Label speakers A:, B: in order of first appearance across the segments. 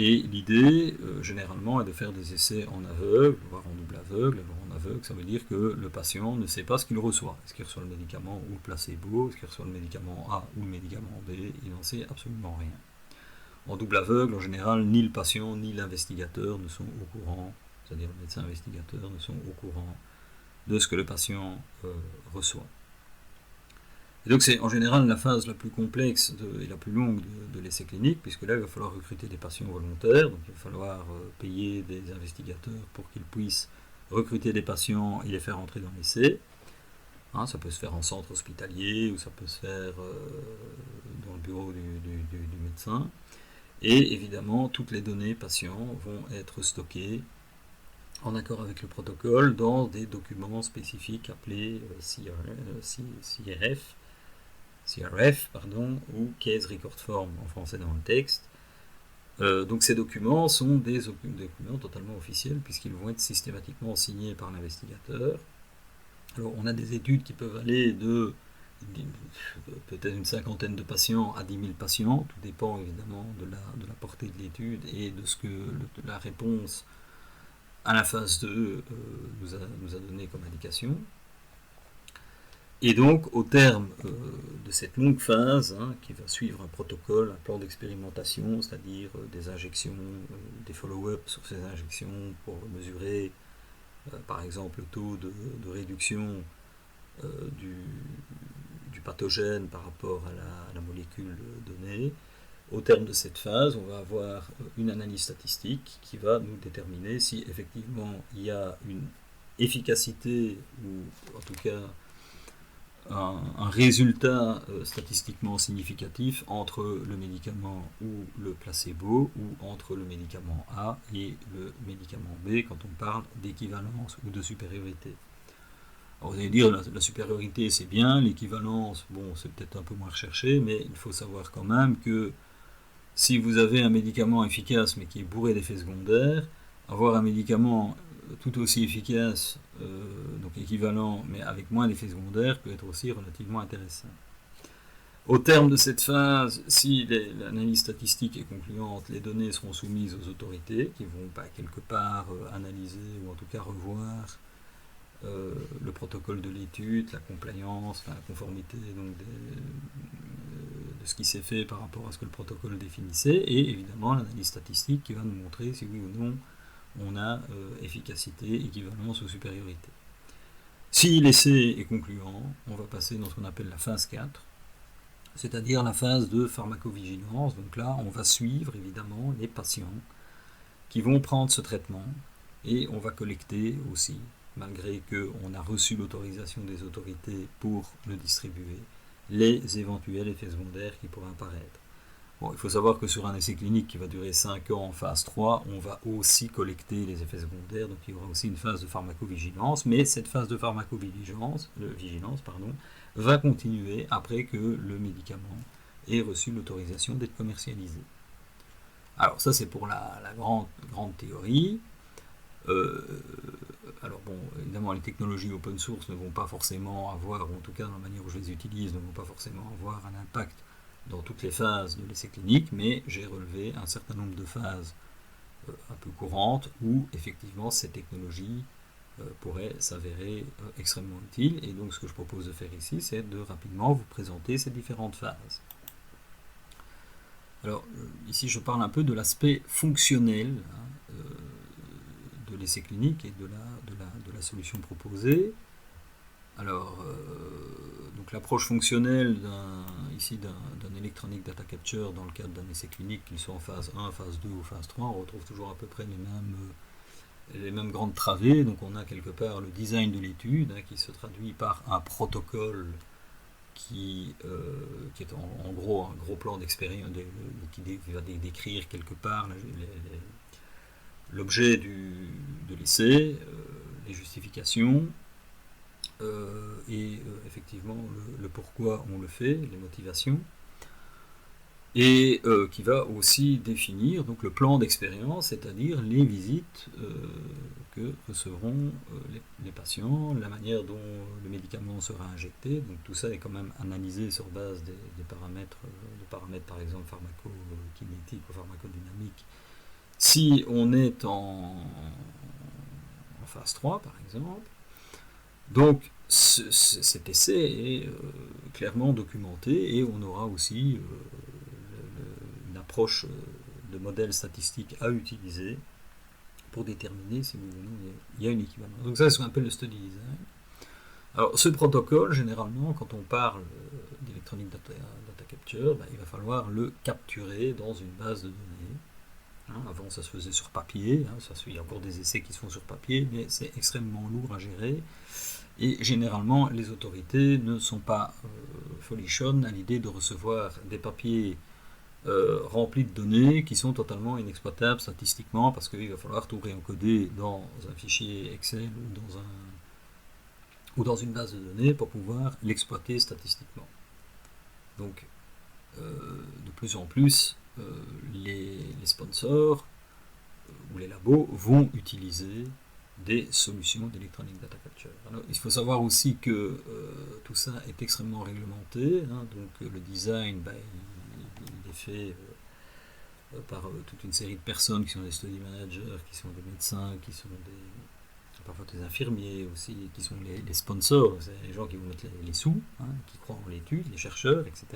A: Et l'idée, généralement, est de faire des essais en aveugle, voire en double aveugle. Alors en aveugle, ça veut dire que le patient ne sait pas ce qu'il reçoit. Est-ce qu'il reçoit le médicament ou le placebo? Est-ce qu'il reçoit le médicament A ou le médicament B? Il n'en sait absolument rien. En double aveugle, en général, ni le patient ni l'investigateur ne sont au courant, c'est-à-dire le médecin investigateur ne sont au courant de ce que le patient reçoit. Et donc c'est en général la phase la plus complexe et la plus longue de l'essai clinique, puisque là il va falloir recruter des patients volontaires, donc il va falloir payer des investigateurs pour qu'ils puissent recruter des patients et les faire entrer dans l'essai. Hein, ça peut se faire en centre hospitalier ou ça peut se faire dans le bureau du médecin. Et évidemment, toutes les données patients vont être stockées en accord avec le protocole dans des documents spécifiques appelés CRF, ou Case Record Form en français dans le texte. Donc ces documents sont des documents totalement officiels puisqu'ils vont être systématiquement signés par l'investigateur. Alors on a des études qui peuvent aller de peut-être une cinquantaine de patients à 10 000 patients, tout dépend évidemment de la portée de l'étude et de ce que la réponse à la phase 2 nous a donné comme indication. Et donc, au terme de cette longue phase, qui va suivre un protocole, un plan d'expérimentation, c'est-à-dire des injections, des follow-up sur ces injections pour mesurer, par exemple, le taux de réduction du pathogène par rapport à la molécule donnée. Au terme de cette phase, on va avoir une analyse statistique qui va nous déterminer si effectivement il y a une efficacité ou en tout cas un résultat statistiquement significatif entre le médicament ou le placebo ou entre le médicament A et le médicament B quand on parle d'équivalence ou de supériorité. Alors vous allez dire la supériorité c'est bien, l'équivalence bon c'est peut-être un peu moins recherché, mais il faut savoir quand même que si vous avez un médicament efficace mais qui est bourré d'effets secondaires, avoir un médicament tout aussi efficace, donc équivalent, mais avec moins d'effets secondaires, peut être aussi relativement intéressant. Au terme de cette phase, si l'analyse statistique est concluante, les données seront soumises aux autorités qui vont quelque part analyser ou en tout cas revoir le protocole de l'étude, la compliance, la conformité donc de ce qui s'est fait par rapport à ce que le protocole définissait, et évidemment l'analyse statistique qui va nous montrer si oui ou non on a efficacité, équivalence ou supériorité. Si l'essai est concluant, on va passer dans ce qu'on appelle la phase 4, c'est-à-dire la phase de pharmacovigilance. Donc là, on va suivre évidemment les patients qui vont prendre ce traitement et on va collecter aussi, malgré qu'on a reçu l'autorisation des autorités pour le distribuer, les éventuels effets secondaires qui pourraient apparaître. Bon, il faut savoir que sur un essai clinique qui va durer 5 ans en phase 3, on va aussi collecter les effets secondaires, donc il y aura aussi une phase de pharmacovigilance, mais cette phase de pharmacovigilance va continuer après que le médicament ait reçu l'autorisation d'être commercialisé. Alors ça c'est pour la grande théorie. Alors bon, évidemment les technologies open source ne vont pas forcément avoir, ou en tout cas dans la manière où je les utilise, ne vont pas forcément avoir un impact dans toutes les phases de l'essai clinique, mais j'ai relevé un certain nombre de phases un peu courantes où effectivement ces technologies pourraient s'avérer extrêmement utiles. Et donc ce que je propose de faire ici, c'est de rapidement vous présenter ces différentes phases. Alors ici je parle un peu de l'aspect fonctionnel de l'essai clinique et de la solution proposée. Alors, donc l'approche fonctionnelle d'un Electronic Data Capture dans le cadre d'un essai clinique, qu'il soit en phase 1, phase 2 ou phase 3, on retrouve toujours à peu près les mêmes grandes travées. Donc on a quelque part le design de l'étude qui se traduit par un protocole qui est en gros un gros plan d'expérience qui va décrire quelque part l'objet de l'essai, les justifications, et effectivement le pourquoi on le fait, les motivations, et qui va aussi définir donc le plan d'expérience, c'est-à-dire les visites que recevront les patients, la manière dont le médicament sera injecté. Donc tout ça est quand même analysé sur base des paramètres, par exemple pharmacokinétiques ou pharmacodynamiques, Si on est en phase 3, par exemple, donc cet essai est clairement documenté et on aura aussi une approche de modèle statistique à utiliser pour déterminer si oui ou non il y a une équivalence. Donc ça, c'est ce qu'on appelle le study design. Alors ce protocole, généralement, quand on parle d'Electronic Data Capture, il va falloir le capturer dans une base de données. Avant, ça se faisait sur papier. Il y a encore des essais qui se font sur papier, mais c'est extrêmement lourd à gérer. Et généralement, les autorités ne sont pas folichonnes à l'idée de recevoir des papiers remplis de données qui sont totalement inexploitables statistiquement, parce qu'il va falloir tout réencoder dans un fichier Excel ou dans une base de données pour pouvoir l'exploiter statistiquement. Donc, de plus en plus, les sponsors ou les labos vont utiliser des solutions d'Electronic Data Capture. Alors, il faut savoir aussi que tout ça est extrêmement réglementé. Donc le design, il est fait par toute une série de personnes qui sont des study managers, qui sont des médecins, qui sont parfois des infirmiers aussi, qui sont les sponsors, c'est les gens qui vont mettre les sous, qui croient en l'étude, les chercheurs, etc.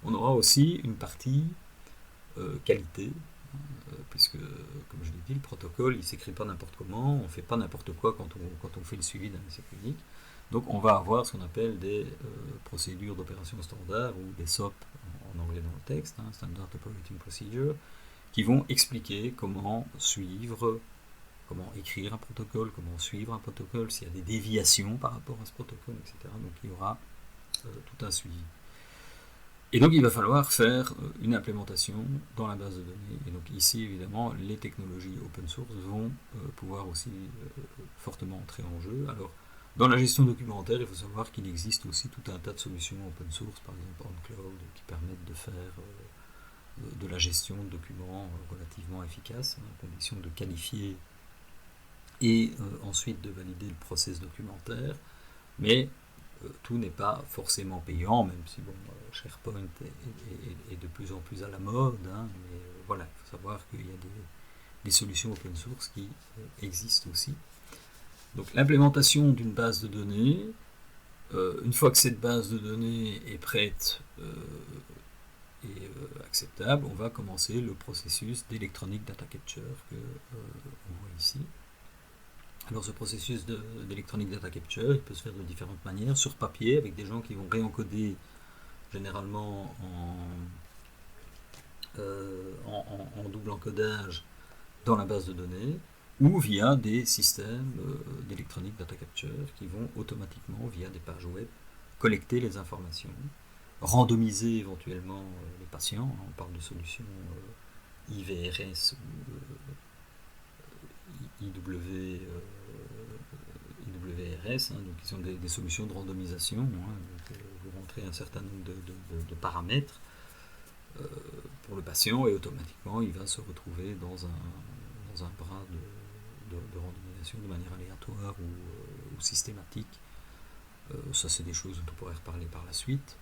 A: On aura aussi une partie qualité, puisque, comme je l'ai dit, le protocole, il ne s'écrit pas n'importe comment, on ne fait pas n'importe quoi quand on fait le suivi d'un essai clinique. Donc on va avoir ce qu'on appelle des procédures d'opération standard, ou des SOP en anglais dans le texte, Standard Operating Procedure, qui vont expliquer comment suivre, comment écrire un protocole, comment suivre un protocole, s'il y a des déviations par rapport à ce protocole, etc. Donc il y aura tout un suivi. Et donc il va falloir faire une implémentation dans la base de données. Et donc ici, évidemment, les technologies open source vont pouvoir aussi fortement entrer en jeu. Alors, dans la gestion documentaire, il faut savoir qu'il existe aussi tout un tas de solutions open source, par exemple OnCloud, qui permettent de faire de la gestion de documents relativement efficace, à condition de qualifier et ensuite de valider le process documentaire. Mais tout n'est pas forcément payant, même si SharePoint est de plus en plus à la mode, mais voilà, il faut savoir qu'il y a des solutions open source qui existent aussi. Donc l'implémentation d'une base de données, une fois que cette base de données est prête et acceptable, on va commencer le processus d'Electronic Data Capture que on voit ici. Alors ce processus d'Electronic Data Capture, il peut se faire de différentes manières, sur papier, avec des gens qui vont réencoder généralement en double encodage dans la base de données, ou via des systèmes d'Electronic Data Capture qui vont automatiquement, via des pages web, collecter les informations, randomiser éventuellement les patients. On parle de solutions IVRS ou IWRS, donc qui sont des solutions de randomisation. Donc, vous rentrez un certain nombre de paramètres pour le patient et automatiquement il va se retrouver dans un bras de randomisation de manière aléatoire ou systématique. Ça, c'est des choses dont on pourrait reparler par la suite.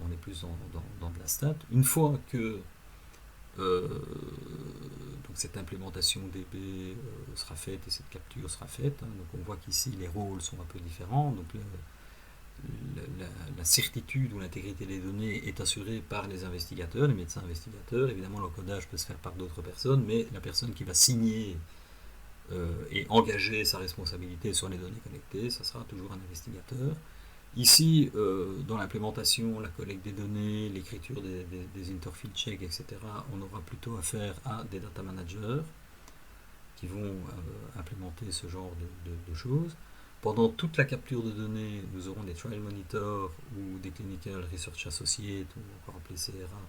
A: On est plus dans de la stat. Une fois que donc cette implémentation DB sera faite et cette capture sera faite, donc on voit qu'ici les rôles sont un peu différents. Donc la certitude ou l'intégrité des données est assurée par les investigateurs, les médecins investigateurs. Évidemment, l'encodage peut se faire par d'autres personnes, mais la personne qui va signer et engager sa responsabilité sur les données collectées, ça sera toujours un investigateur. Ici, dans l'implémentation, la collecte des données, l'écriture des interfield checks, etc., on aura plutôt affaire à des data managers qui vont implémenter ce genre de choses. Pendant toute la capture de données, nous aurons des trial monitors ou des clinical research associates, ou encore appelés CRA,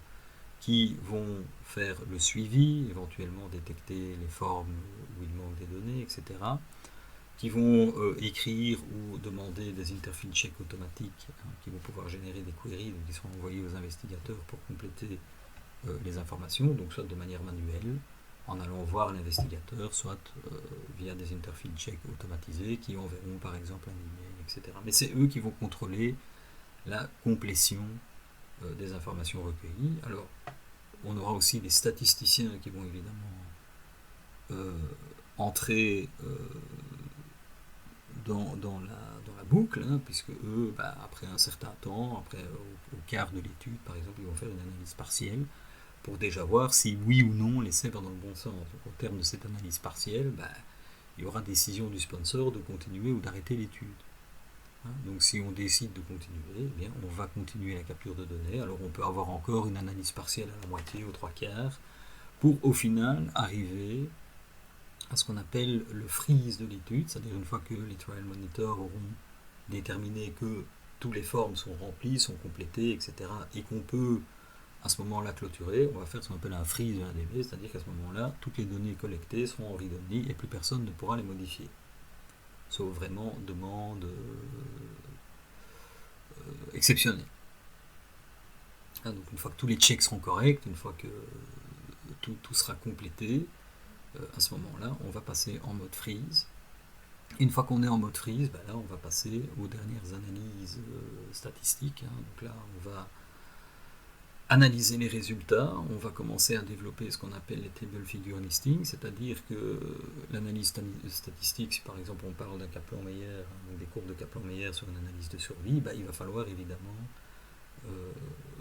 A: qui vont faire le suivi, éventuellement détecter les formes où il manque des données, etc., qui vont écrire ou demander des interfield checks automatiques, qui vont pouvoir générer des queries qui seront envoyées aux investigateurs pour compléter les informations, donc soit de manière manuelle, en allant voir l'investigateur, soit via des interfield checks automatisés qui enverront par exemple un email, etc. Mais c'est eux qui vont contrôler la complétion des informations recueillies. Alors, on aura aussi des statisticiens qui vont évidemment entrer dans la boucle, hein, puisque eux, après un certain temps, au quart de l'étude, par exemple, ils vont faire une analyse partielle pour déjà voir si oui ou non l'essai va dans le bon sens. Donc, au terme de cette analyse partielle, il y aura décision du sponsor de continuer ou d'arrêter l'étude. Hein, donc si on décide de continuer, eh bien, on va continuer la capture de données. Alors on peut avoir encore une analyse partielle à la moitié, aux trois quarts, pour au final arriver à ce qu'on appelle le freeze de l'étude, c'est-à-dire une fois que les trial monitors auront déterminé que toutes les formes sont remplies, sont complétées, etc., et qu'on peut à ce moment-là clôturer, on va faire ce qu'on appelle un freeze de l'ADB, c'est-à-dire qu'à ce moment-là, toutes les données collectées seront en read-only et plus personne ne pourra les modifier. Sauf vraiment demande exceptionnelle. Donc une fois que tous les checks seront corrects, une fois que tout sera complété, à ce moment-là, on va passer en mode freeze. Une fois qu'on est en mode freeze, là, on va passer aux dernières analyses statistiques. Donc là, on va analyser les résultats, on va commencer à développer ce qu'on appelle les table figure listing, c'est-à-dire que l'analyse statistique, si par exemple on parle d'un Kaplan-Meier, donc des courbes de Kaplan-Meier sur une analyse de survie, il va falloir évidemment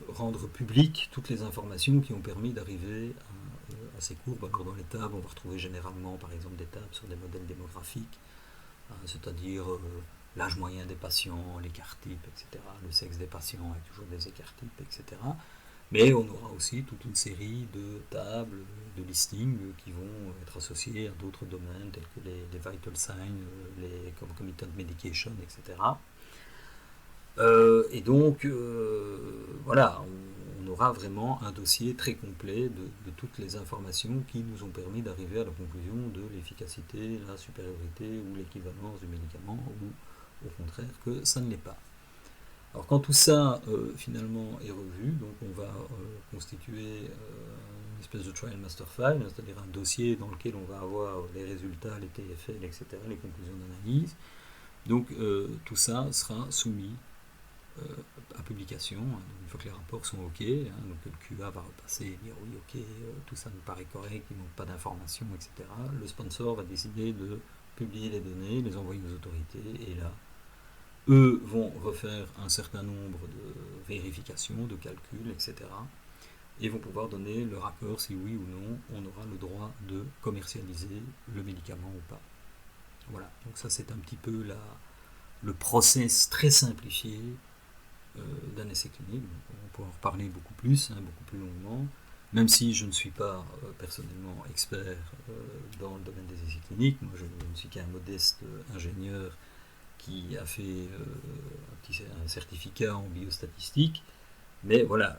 A: rendre publiques toutes les informations qui ont permis d'arriver à ces courbes. Alors dans les tables, on va retrouver généralement par exemple des tables sur des modèles démographiques, c'est-à-dire l'âge moyen des patients, l'écart type, etc., le sexe des patients avec toujours des écarts types, etc. Mais on aura aussi toute une série de tables, de listings qui vont être associés à d'autres domaines tels que les vital signs, les concomitant medication, etc. Et donc, voilà, on aura vraiment un dossier très complet de toutes les informations qui nous ont permis d'arriver à la conclusion de l'efficacité, la supériorité ou l'équivalence du médicament, ou au contraire que ça ne l'est pas. Alors quand tout ça finalement est revu, donc on va constituer une espèce de trial master file, c'est-à-dire un dossier dans lequel on va avoir les résultats, les TFL, etc., les conclusions d'analyse. Donc tout ça sera soumis à publication, donc une fois que les rapports sont OK, donc le QA va repasser et dire oui, OK, tout ça me paraît correct, il ne manque pas d'informations, etc. Le sponsor va décider de publier les données, les envoyer aux autorités, et là, eux vont refaire un certain nombre de vérifications, de calculs, etc. Et vont pouvoir donner leur accord si oui ou non on aura le droit de commercialiser le médicament ou pas. Voilà, donc ça c'est un petit peu le process très simplifié d'un essai clinique. Donc on pourra en reparler beaucoup plus longuement, même si je ne suis pas personnellement expert dans le domaine des essais cliniques. Moi je ne suis qu'un modeste ingénieur qui a fait un certificat en biostatistique, mais voilà,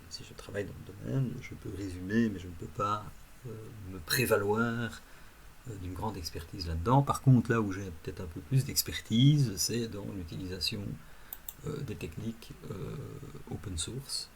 A: si je travaille dans le domaine, je peux résumer, mais je ne peux pas me prévaloir d'une grande expertise là-dedans. Par contre, là où j'ai peut-être un peu plus d'expertise, c'est dans l'utilisation des techniques open source,